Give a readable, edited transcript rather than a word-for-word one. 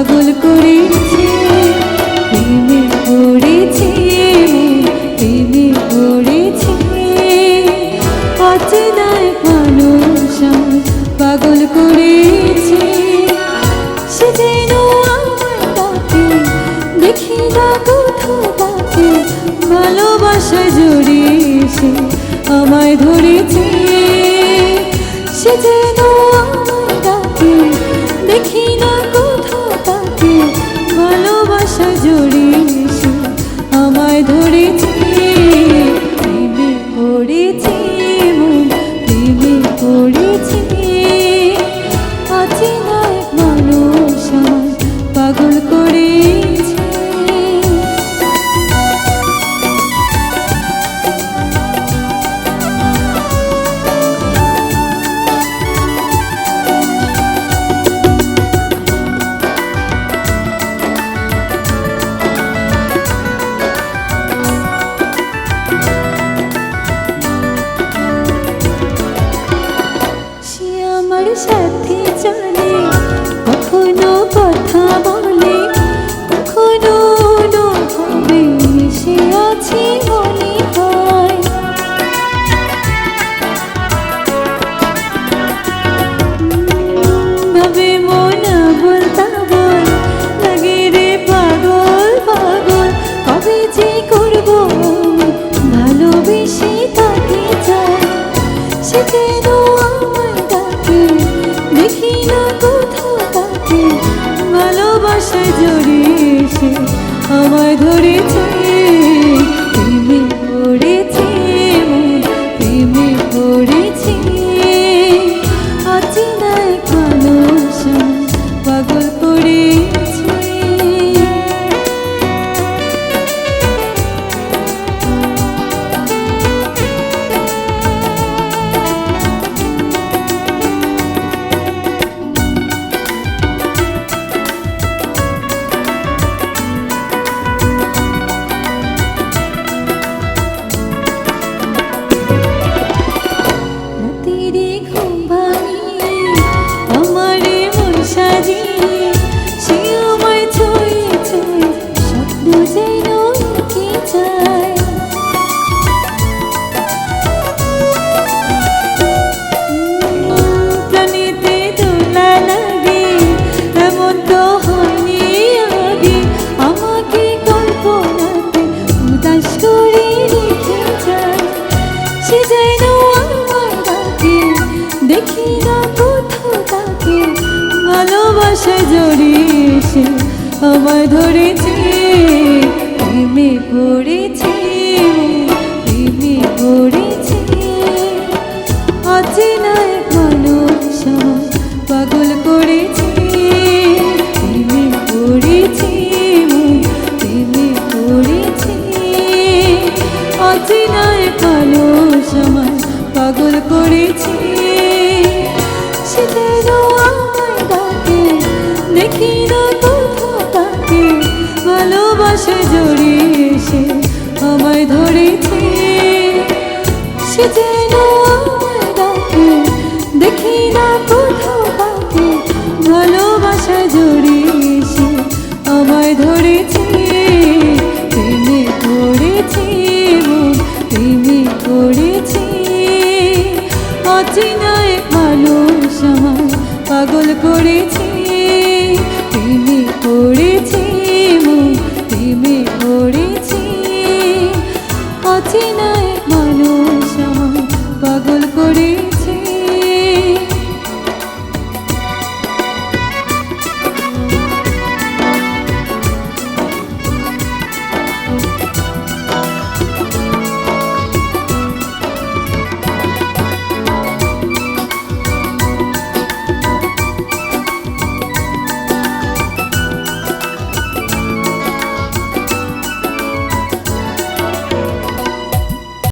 পাগল করেছে, প্রেমে পড়েছে, প্রেমে পড়েছে। অচেনা এক মানুষ আমায় পাগল করেছে। সে যেন আমায় ডাকে, দেখি না কোথাও তাকে, ভালোবাসায় জড়িয়ে সে আমায় ধরেছে। সে যেন আমায় ডাকে, দেখি না কোথাও তাকে, ভালোবাসায় জড়িয়ে সে আমায় ধরেছে। প্রেমে পড়েছে, প্রেমে পড়েছে। অচেনা এক মানুষ আমায় পাগল করেছে। আমার সাথে চলে, কখনো কথা বলে, কখনো অনুভবে মিশে আছি মনে হয়। ভাবে মন বলতা বল, লাগে রে পাগল পাগল। কবে যে করবো ভালোবেসে তাকে চাই। সে যেন আমায় ডাকে, দেখি না কোথাও তাকে, ভালোবাসায় জড়িয়ে সে আমায় ধরেছে। প্রেমে পড়েছে, প্রেমে পড়েছে। অচেনা এক মানুষ আমায় পাগল করেছে। দেখি না কোথাও তাকে, ভালোবাসায় জড়িয়ে সে আমায় ধরেছে। প্রেমে পড়েছে, প্রেমে পড়েছে। অচেনা এক মানুষ আমায় পাগল করেছে। প্রেমে পড়েছে, প্রেমে পড়েছে। অচেনা এক মানুষ আমায় পাগল করেছে। সে যেন আমায় ডাকে, দেখি না কোথাও তাকে, ভালোবাসায় জড়িয়ে সে আমায় ধরেছে। সে যেন